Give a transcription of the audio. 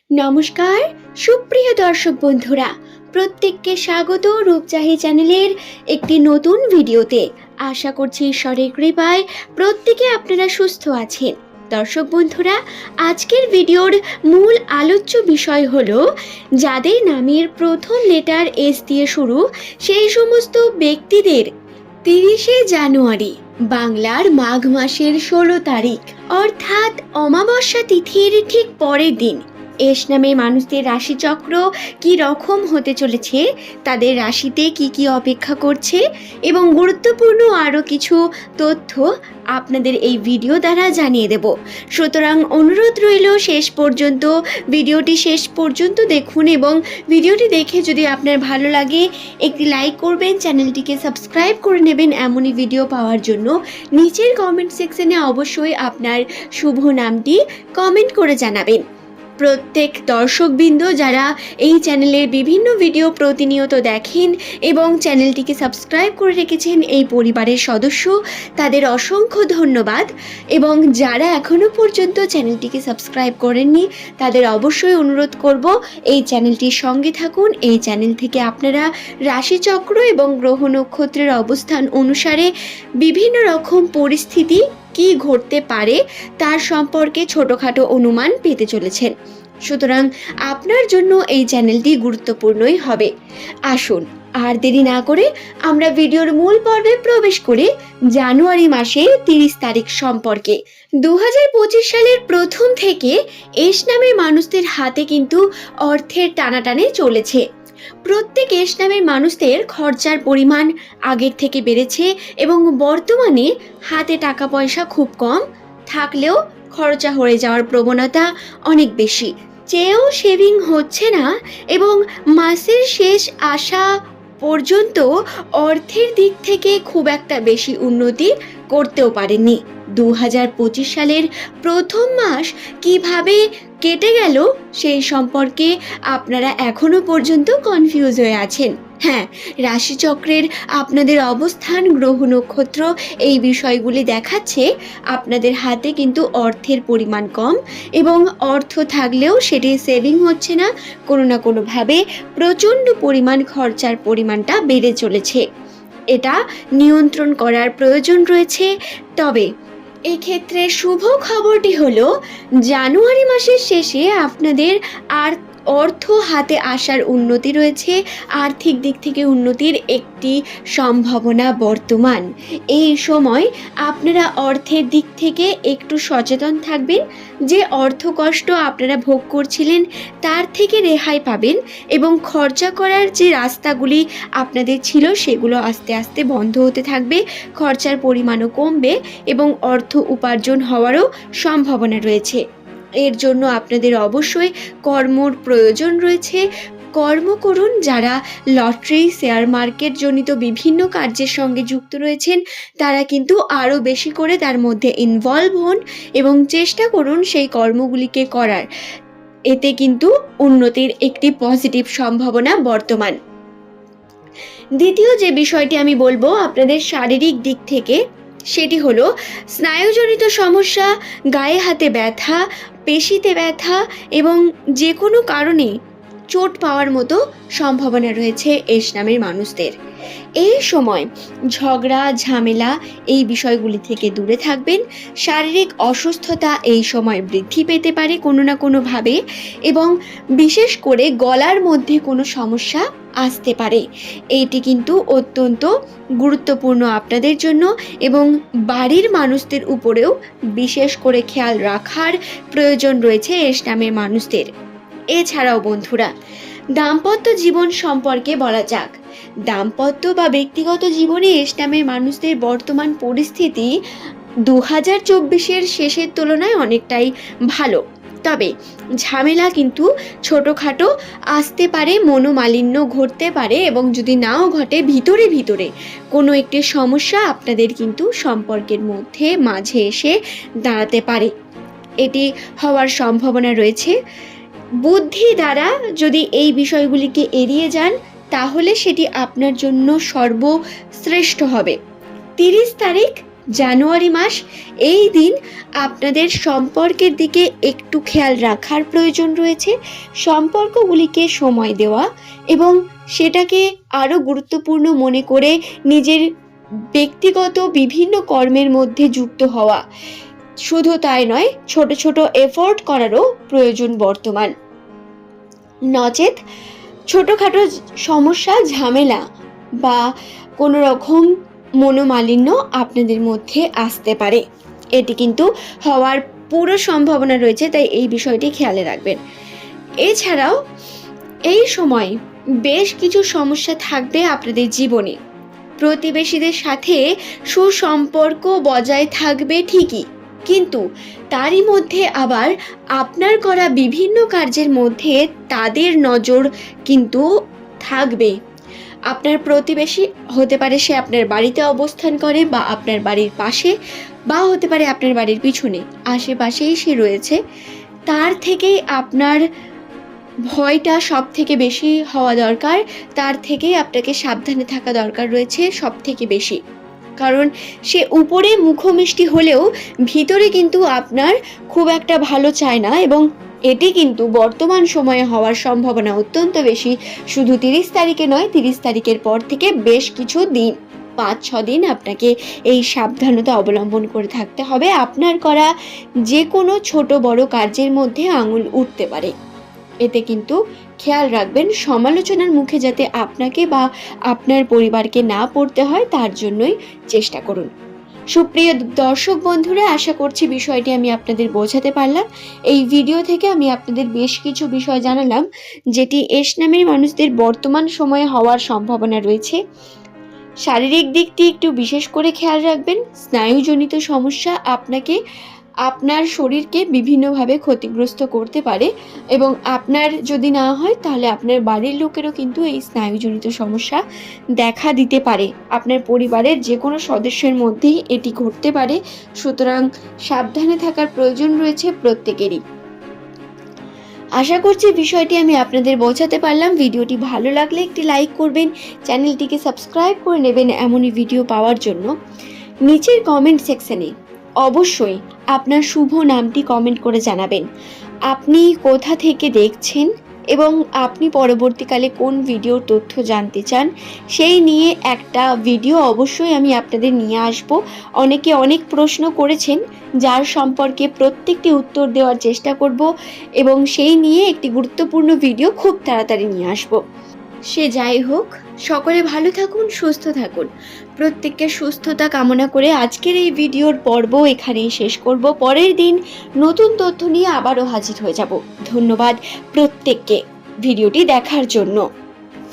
নমস্কার সুপ্রিয় দর্শক বন্ধুরা, প্রত্যেককে স্বাগত রূপচাহি চ্যানেলের একটি নতুন ভিডিওতে। আশা করছি ঈশ্বরের কৃপায় প্রত্যেকে আপনারা সুস্থ আছেন। দর্শক বন্ধুরা, আজকের ভিডিওর মূল আলোচ্য বিষয় হলো যাদের নামের প্রথম লেটার এস দিয়ে শুরু সেই সমস্ত ব্যক্তিদের 30শে জানুয়ারি বাংলার মাঘ মাসের 16 তারিখ অর্থাৎ অমাবস্যা তিথির ঠিক পরের দিন এস নামে মানুষদের রাশিচক্র কি রকম হতে চলেছে, তাদের রাশিতে কি কি অপেক্ষা করছে এবং গুরুত্বপূর্ণ আরও কিছু তথ্য আপনাদের এই ভিডিও দ্বারা জানিয়ে দেব। সুতরাং অনুরোধ রইল ভিডিওটি শেষ পর্যন্ত দেখুন এবং ভিডিওটি দেখে যদি আপনার ভালো লাগে একটি লাইক করবেন, চ্যানেলটিকে সাবস্ক্রাইব করে নেবেন এমনই ভিডিও পাওয়ার জন্য। নিচের কমেন্ট সেকশনে অবশ্যই আপনার শুভ নামটি কমেন্ট করে জানাবেন। প্রত্যেক দর্শকবৃন্দ যারা এই চ্যানেলের বিভিন্ন ভিডিও প্রতিনিয়ত দেখেন এবং চ্যানেলটিকে সাবস্ক্রাইব করে রেখেছেন এই পরিবারের সদস্য, তাদের অসংখ্য ধন্যবাদ। এবং যারা এখনও পর্যন্ত চ্যানেলটিকে সাবস্ক্রাইব করেননি তাদের অবশ্যই অনুরোধ করব এই চ্যানেলটির সঙ্গে থাকুন। এই চ্যানেল থেকে আপনারা রাশিচক্র এবং গ্রহ নক্ষত্রের অবস্থান অনুসারে বিভিন্ন রকম পরিস্থিতি কি ঘটতে পারে তার সম্পর্কে ছোটখাটো অনুমান পেতে চলেছেন। সুতরাং আপনার জন্য এই চ্যানেলটি গুরুত্বপূর্ণই হবে। আসুন আর দেরি না করে আমরা ভিডিওর মূল পর্বে প্রবেশ করে জানুয়ারি মাসের 30 তারিখ সম্পর্কে। 2025 সালের প্রথম থেকে এস নামের মানুষদের হাতে কিন্তু অর্থের টানাটানি চলেছে। প্রত্যেক এস নামের মানুষদের খরচার পরিমাণ আগের থেকে বেড়েছে এবং বর্তমানে হাতে টাকা পয়সা খুব কম থাকলেও খরচা হয়ে যাওয়ার প্রবণতা অনেক বেশি। চেয়েও সেভিং হচ্ছে না এবং মাসের শেষ আসা পর্যন্ত অর্থের দিক থেকে খুব একটা বেশি উন্নতি করতেও পারেননি। 2025 সালের প্রথম মাস কিভাবে কেটে গেল সেই সম্পর্কে আপনারা এখনো পর্যন্ত কনফিউজ হয়ে আছেন। হ্যাঁ, রাশিচক্রের আপনাদের অবস্থান, গ্রহ নক্ষত্র এই বিষয়গুলি দেখাচ্ছে আপনাদের হাতে কিন্তু অর্থের পরিমাণ কম এবং অর্থ থাকলেও সেটি সেভিং হচ্ছে না, কোনো না কোনোভাবে প্রচণ্ড পরিমাণ খরচার পরিমাণটা বেড়ে চলেছে। এটা নিয়ন্ত্রণ করার প্রয়োজন রয়েছে। তবে এক্ষেত্রে শুভ খবরটি হলো জানুয়ারি মাসের শেষে আপনাদের আর অর্থ হাতে আসার উন্নতি রয়েছে। আর্থিক দিক থেকে উন্নতির একটি সম্ভাবনা বর্তমান। এই সময় আপনারা অর্থের দিক থেকে একটু সচেতন থাকবেন। যে অর্থ কষ্ট আপনারা ভোগ করছিলেন তার থেকে রেহাই পাবেন এবং খরচা করার যে রাস্তাগুলি আপনাদের ছিল সেগুলো আস্তে আস্তে বন্ধ হতে থাকবে, খরচার পরিমাণও কমবে এবং অর্থ উপার্জন হওয়ারও সম্ভাবনা রয়েছে। এর জন্য আপনাদের অবশ্যই কর্মর প্রয়োজন রয়েছে। কর্ম করুন। যারা লটারি, শেয়ার মার্কেট জনিত বিভিন্ন কার্যের সঙ্গে যুক্ত রয়েছেন তারা কিন্তু আরও বেশি করে তার মধ্যে ইনভলভ হন এবং চেষ্টা করুন সেই কর্মগুলিকে করার। এতে কিন্তু উন্নতির একটি পজিটিভ সম্ভাবনা বর্তমান। দ্বিতীয় যে বিষয়টি আমি বলবো আপনাদের শারীরিক দিক থেকে, সেটি হলো স্নায়ুজনিত সমস্যা, গায়ে হাতে ব্যথা, পেশিতে ব্যথা এবং যে কোনো কারণে চোট পাওয়ার মতো সম্ভাবনা রয়েছে এস নামের মানুষদের। এই সময় ঝগড়া ঝামেলা এই বিষয়গুলি থেকে দূরে থাকবেন। শারীরিক অসুস্থতা এই সময় বৃদ্ধি পেতে পারে কোনো না কোনোভাবে এবং বিশেষ করে গলার মধ্যে কোনো সমস্যা আসতে পারে। এইটি কিন্তু অত্যন্ত গুরুত্বপূর্ণ আপনাদের জন্য এবং বাড়ির মানুষদের উপরেও বিশেষ করে খেয়াল রাখার প্রয়োজন রয়েছে এস নামের মানুষদের। এছাড়াও বন্ধুরা, দাম্পত্য জীবন সম্পর্কে বলা যাক। দাম্পত্য বা ব্যক্তিগত জীবনে এস নামের মানুষদের বর্তমান পরিস্থিতি 2024-এর শেষের তুলনায় অনেকটাই ভালো। তবে ঝামেলা কিন্তু ছোটোখাটো আসতে পারে, মনোমালিন্য ঘটতে পারে এবং যদি নাও ঘটে ভিতরে ভিতরে কোনো একটি সমস্যা আপনাদের কিন্তু সম্পর্কের মধ্যে মাঝে এসে দাঁড়াতে পারে। এটি হওয়ার সম্ভাবনা রয়েছে। বুদ্ধি দ্বারা যদি এই বিষয়গুলিকে এড়িয়ে যান তাহলে সেটি আপনার জন্য সর্বশ্রেষ্ঠ হবে। 30 তারিখ জানুয়ারি মাস, এই দিন আপনাদের সম্পর্কের দিকে একটু খেয়াল রাখার প্রয়োজন রয়েছে। সম্পর্কগুলিকে সময় দেওয়া এবং সেটাকে আরও গুরুত্বপূর্ণ মনে করে নিজের ব্যক্তিগত বিভিন্ন কর্মের মধ্যে যুক্ত হওয়া। শুধু তাই নয়, ছোট ছোট এফোর্ট করারও প্রয়োজন বর্তমান। নচেত ছোটোখাটো সমস্যা, ঝামেলা বা কোনো রকম মনোমালিন্য আপনাদের মধ্যে আসতে পারে। এটি কিন্তু হওয়ার পুরো সম্ভাবনা রয়েছে, তাই এই বিষয়টি খেয়ালে রাখবেন। এছাড়াও এই সময় বেশ কিছু সমস্যা থাকবে আপনাদের জীবনে। প্রতিবেশীদের সাথে সুসম্পর্ক বজায় থাকবে ঠিকই, কিন্তু তারই মধ্যে আবার আপনার করা বিভিন্ন কার্যের মধ্যে তাদের নজর কিন্তু থাকবে। আপনার প্রতিবেশী হতে পারে সে আপনার বাড়িতে অবস্থান করে বা আপনার বাড়ির পাশে, বা হতে পারে আপনার বাড়ির পিছনে, আশেপাশেই সে রয়েছে। তার থেকেই আপনার ভয়টা সব থেকে বেশি হওয়া দরকার, তার থেকেই আপনাকে সাবধানে থাকা দরকার রয়েছে সব থেকে বেশি। কারণ সে উপরে মুখমিষ্টি হলেও ভিতরে কিন্তু আপনার খুব একটা ভালো চায় না, এবং এটি কিন্তু বর্তমান সময়ে হওয়ার সম্ভাবনা অত্যন্ত বেশি। শুধু 30 তারিখে নয়, 30 তারিখের পর থেকে বেশ কিছু দিন, 5-6 দিন আপনাকে এই সাবধানতা অবলম্বন করে থাকতে হবে। আপনার করা যে কোনো ছোট বড় কার্যের মধ্যে আঙুল উঠতে পারে। এতে কিন্তু খেয়াল রাখবেন সমালোচনার মুখে যাতে আপনাকে বা আপনার পরিবারকে না পড়তে হয়, তার জন্যই চেষ্টা করুন। সুপ্রিয় দর্শক বন্ধুরা, আশা করছি বিষয়টি আমি আপনাদের বোঝাতে পারলাম। এই ভিডিও থেকে আমি আপনাদের বেশ কিছু বিষয় জানালাম যেটি এস নামের মানুষদের বর্তমান সময়ে হওয়ার সম্ভাবনা রয়েছে। শারীরিক দিকটি একটু বিশেষ করে খেয়াল রাখবেন। স্নায়ুজনিত সমস্যা আপনার শরীরকে বিভিন্নভাবে ক্ষতিগ্রস্ত করতে পারে, এবং আপনার যদি না হয় তাহলে আপনার বাড়ির লোকেরও কিন্তু এই স্নায়ুজনিত সমস্যা দেখা দিতে পারে। আপনার পরিবারের যে কোনো সদস্যের মধ্যেই এটি ঘটতে পারে, সুতরাং সাবধানে থাকার প্রয়োজন রয়েছে প্রত্যেকেরই। আশা করছি বিষয়টি আমি আপনাদের বোঝাতে পারলাম। ভিডিওটি ভালো লাগলে একটি লাইক করবেন, চ্যানেলটিকে সাবস্ক্রাইব করে নেবেন এমনই ভিডিও পাওয়ার জন্য। নিচের কমেন্ট সেকশনে অবশ্যই আপনার শুভ নামটি কমেন্ট করে জানাবেন। আপনি কোথা থেকে দেখছেন এবং আপনি পরবর্তীকালে কোন ভিডিওর তথ্য জানতে চান, সেই নিয়ে একটা ভিডিও অবশ্যই আমি আপনাদের নিয়ে আসব। অনেকে অনেক প্রশ্ন করেছেন, যার সম্পর্কে প্রত্যেকটি উত্তর দেওয়ার চেষ্টা করব, এবং সেই নিয়ে একটি গুরুত্বপূর্ণ ভিডিও খুব তাড়াতাড়ি নিয়ে আসব। সে যাই হোক, সকলে ভালো থাকুন, সুস্থ থাকুন। প্রত্যেককে সুস্থতা কামনা করে আজকের এই ভিডিওর পর্ব এখানেই শেষ করব। পরের দিন নতুন তথ্য নিয়ে আবারও হাজির হয়ে যাব। ধন্যবাদ প্রত্যেককে ভিডিওটি দেখার জন্য।